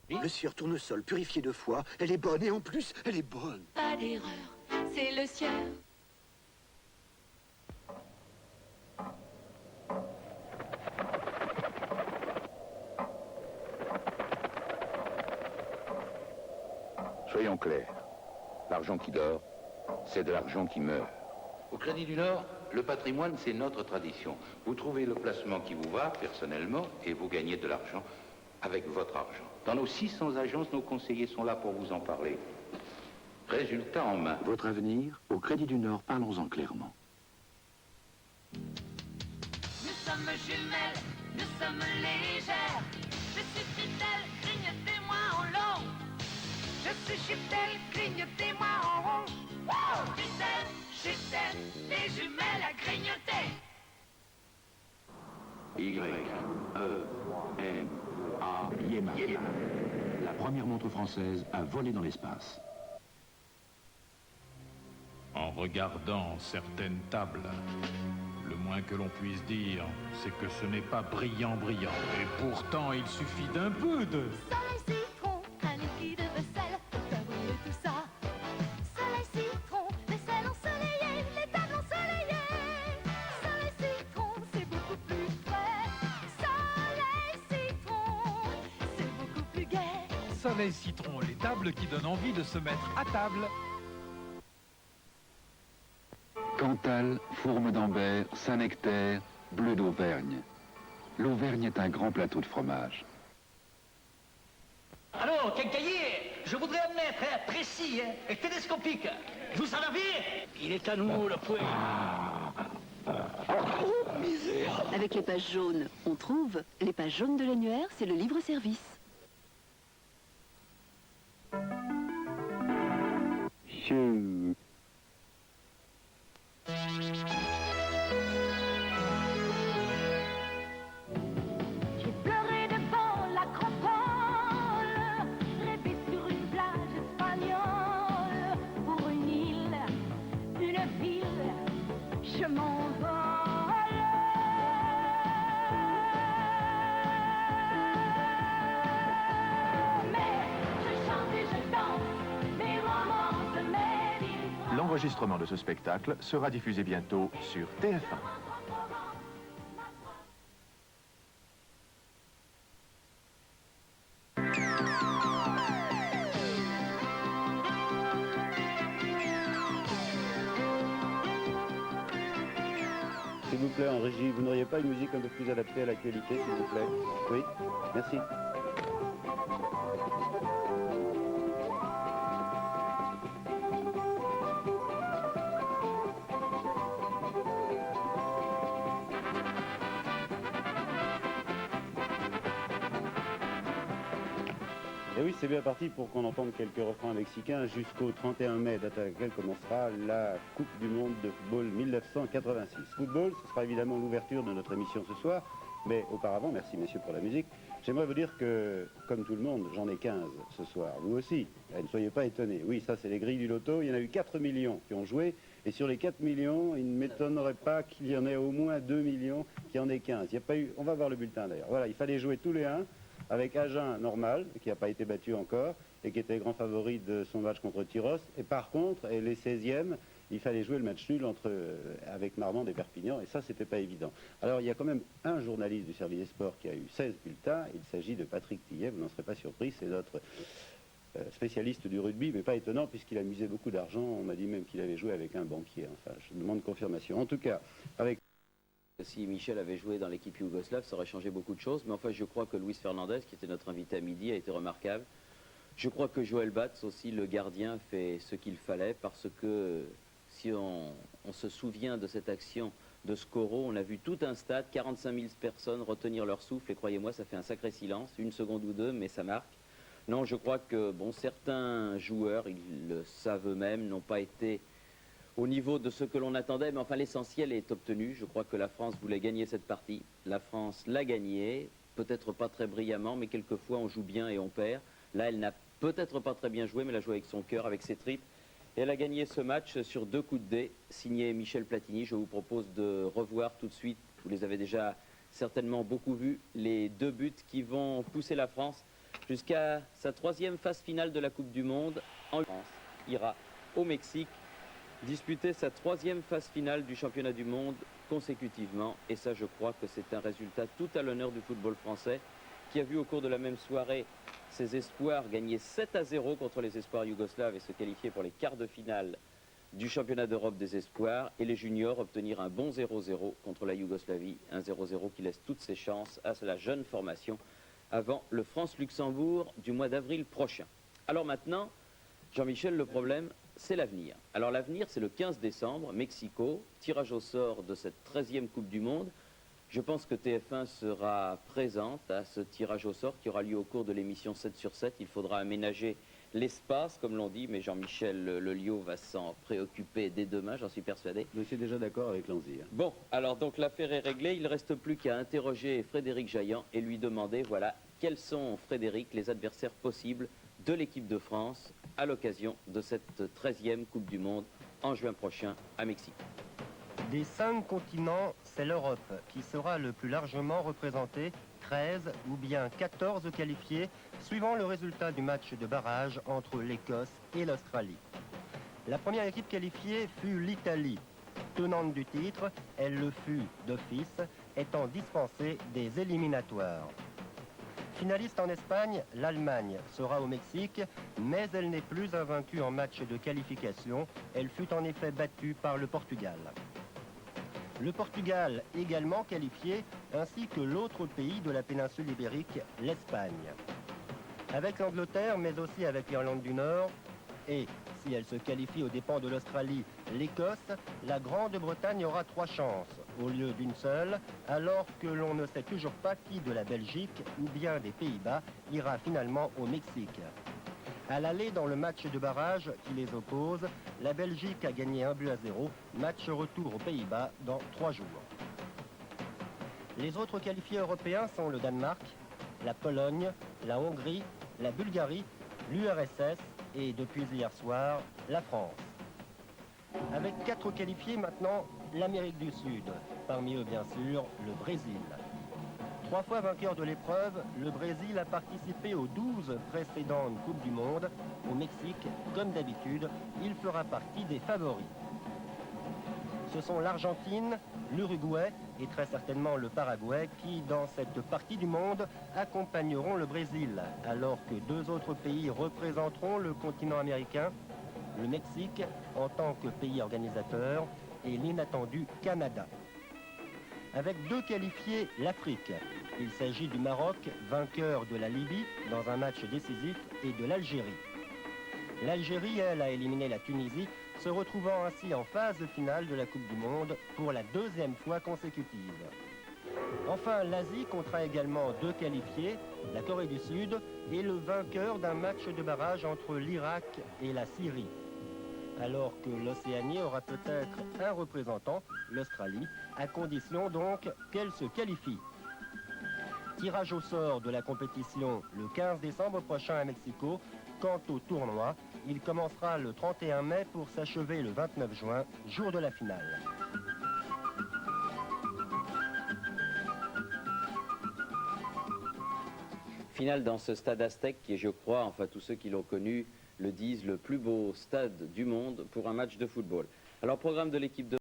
Le sieur tournesol purifié 2 fois, elle est bonne et en plus, elle est bonne. Pas d'erreur, c'est le sieur. Soyons clairs, l'argent qui dort, c'est de l'argent qui meurt. Au Crédit du Nord, le patrimoine, c'est notre tradition. Vous trouvez le placement qui vous va, personnellement, et vous gagnez de l'argent avec votre argent. Dans nos 600 agences, nos conseillers sont là pour vous en parler. Résultat en main. Votre avenir, au Crédit du Nord, parlons-en clairement. Nous sommes jumelles, nous sommes légères. Je suis fidèle, clignotez-moi en long. Je suis chiptelle, clignotez-moi en rond. Wow! Chiptelle, les jumelles à grignoter. Yéma, la première montre française à voler dans l'espace. En regardant certaines tables, le moins que l'on puisse dire, c'est que ce n'est pas brillant. Et pourtant, il suffit d'un peu de... Soleil citron, un liquide vaisselle pour faire brûler tout ça. Soleil citron, vaisselle ensoleillée, les tables ensoleillées. Soleil citron, c'est beaucoup plus frais. Soleil citron, c'est beaucoup plus gai. Soleil citron, les tables qui donnent envie de se mettre à table. Cantal, Fourme d'Ambert, Saint-Nectaire, Bleu d'Auvergne. L'Auvergne est un grand plateau de fromage. Alors, quincaillier, je voudrais en être précis et télescopique. Vous en avez? Il est à nous, le fouet. Avec les pages jaunes, on trouve les pages jaunes de l'annuaire, c'est le livre-service. J'ai pleuré devant l'acropole, rêvé sur une plage espagnole, pour une île, une ville, je m'envole. Mais je chante et je danse, mes romances, mes livres. L'enregistrement de ce spectacle sera diffusé bientôt sur TF1. S'il vous plaît, en régie, vous n'auriez pas une musique un peu plus adaptée à l'actualité, s'il vous plaît? Oui, merci. Et oui, c'est bien parti pour qu'on entende quelques refrains mexicains jusqu'au 31 mai, date à laquelle commencera la Coupe du Monde de football 1986. Football, ce sera évidemment l'ouverture de notre émission ce soir, mais auparavant, merci messieurs pour la musique, j'aimerais vous dire que, comme tout le monde, j'en ai 15 ce soir, vous aussi, ne soyez pas étonnés. Oui, ça c'est les grilles du loto, il y en a eu 4 millions qui ont joué, et sur les 4 millions, il ne m'étonnerait pas qu'il y en ait au moins 2 millions qui en aient 15. Il n'y a pas eu, on va voir le bulletin d'ailleurs, voilà, il fallait jouer tous les 1, avec Agen normal, qui n'a pas été battu encore, et qui était grand favori de son match contre Tyros. Et par contre, et les 16e, il fallait jouer le match nul avec Marmande et Perpignan, et ça, c'était pas évident. Alors, il y a quand même un journaliste du service des sports qui a eu 16 bulletins. Il s'agit de Patrick Tillet, vous n'en serez pas surpris, c'est notre spécialiste du rugby, mais pas étonnant, puisqu'il a misé beaucoup d'argent. On m'a dit même qu'il avait joué avec un banquier. Enfin, je demande confirmation. En tout cas, avec... Si Michel avait joué dans l'équipe yougoslave, ça aurait changé beaucoup de choses. Mais enfin, je crois que Luis Fernandez, qui était notre invité à midi, a été remarquable. Je crois que Joël Batz, aussi le gardien, fait ce qu'il fallait. Parce que si on se souvient de cette action de Scoro, on a vu tout un stade, 45 000 personnes retenir leur souffle. Et croyez-moi, ça fait un sacré silence, 1 seconde ou 2, mais ça marque. Non, je crois que bon, certains joueurs, ils le savent eux-mêmes, n'ont pas été au niveau de ce que l'on attendait, mais enfin l'essentiel est obtenu. Je crois que la France voulait gagner cette partie. La France l'a gagnée, peut-être pas très brillamment, mais quelquefois on joue bien et on perd. Là, elle n'a peut-être pas très bien joué, mais elle a joué avec son cœur, avec ses tripes. Et elle a gagné ce match sur 2 coups de dé, signé Michel Platini. Je vous propose de revoir tout de suite, vous les avez déjà certainement beaucoup vus, les 2 buts qui vont pousser la France Jusqu'à sa 3e phase finale de la Coupe du Monde, en France, ira au Mexique disputer sa 3e phase finale du championnat du monde consécutivement. Et ça, je crois que c'est un résultat tout à l'honneur du football français, qui a vu au cours de la même soirée ses espoirs gagner 7-0 contre les espoirs yougoslaves et se qualifier pour les quarts de finale du championnat d'Europe des espoirs, et les juniors obtenir un bon 0-0 contre la Yougoslavie, un 0-0 qui laisse toutes ses chances à la jeune formation avant le France-Luxembourg du mois d'avril prochain. Alors maintenant, Jean-Michel, le problème, c'est l'avenir. Alors l'avenir, c'est le 15 décembre, Mexico, tirage au sort de cette 13e Coupe du Monde. Je pense que TF1 sera présente à ce tirage au sort qui aura lieu au cours de l'émission 7 sur 7. Il faudra aménager l'espace, comme l'on dit, mais Jean-Michel Lelio va s'en préoccuper dès demain, j'en suis persuadé. Je suis déjà d'accord avec Lanzy. Bon, alors donc l'affaire est réglée. Il ne reste plus qu'à interroger Frédéric Jaillant et lui demander, voilà, quels sont, Frédéric, les adversaires possibles de l'équipe de France à l'occasion de cette 13e Coupe du Monde en juin prochain à Mexique. Des 5 continents, c'est l'Europe qui sera le plus largement représentée, 13 ou bien 14 qualifiés, suivant le résultat du match de barrage entre l'Écosse et l'Australie. La première équipe qualifiée fut l'Italie. Tenante du titre, elle le fut d'office, étant dispensée des éliminatoires. Finaliste en Espagne, l'Allemagne sera au Mexique, mais elle n'est plus invaincue en match de qualification. Elle fut en effet battue par le Portugal. Le Portugal également qualifié, ainsi que l'autre pays de la péninsule ibérique, l'Espagne. Avec l'Angleterre, mais aussi avec l'Irlande du Nord, et, si elle se qualifie aux dépens de l'Australie, l'Écosse, la Grande-Bretagne aura 3 chances, au lieu d'une seule, alors que l'on ne sait toujours pas qui de la Belgique ou bien des Pays-Bas ira finalement au Mexique. À l'aller dans le match de barrage qui les oppose, la Belgique a gagné 1-0, match retour aux Pays-Bas dans 3 jours. Les autres qualifiés européens sont le Danemark, la Pologne, la Hongrie, la Bulgarie, l'URSS et depuis hier soir, la France. Avec 4 qualifiés maintenant, l'Amérique du Sud, parmi eux bien sûr le Brésil. 3 fois vainqueur de l'épreuve, le Brésil a participé aux 12 précédentes Coupes du Monde. Au Mexique, comme d'habitude, il fera partie des favoris. Ce sont l'Argentine, l'Uruguay et très certainement le Paraguay qui, dans cette partie du monde, accompagneront le Brésil, alors que 2 autres pays représenteront le continent américain, le Mexique en tant que pays organisateur et l'inattendu Canada. Avec 2 qualifiés, l'Afrique. Il s'agit du Maroc, vainqueur de la Libye dans un match décisif, et de l'Algérie. L'Algérie, elle, a éliminé la Tunisie, se retrouvant ainsi en phase finale de la Coupe du Monde pour la 2e fois consécutive. Enfin, l'Asie comptera également 2 qualifiés, la Corée du Sud et le vainqueur d'un match de barrage entre l'Irak et la Syrie. Alors que l'Océanie aura peut-être un représentant, l'Australie, à condition donc qu'elle se qualifie. Tirage au sort de la compétition le 15 décembre prochain à Mexico. Quant au tournoi, il commencera le 31 mai pour s'achever le 29 juin, jour de la finale. Finale dans ce stade aztèque qui est, je crois, enfin tous ceux qui l'ont connu le disent, le plus beau stade du monde pour un match de football. Alors, programme de l'équipe de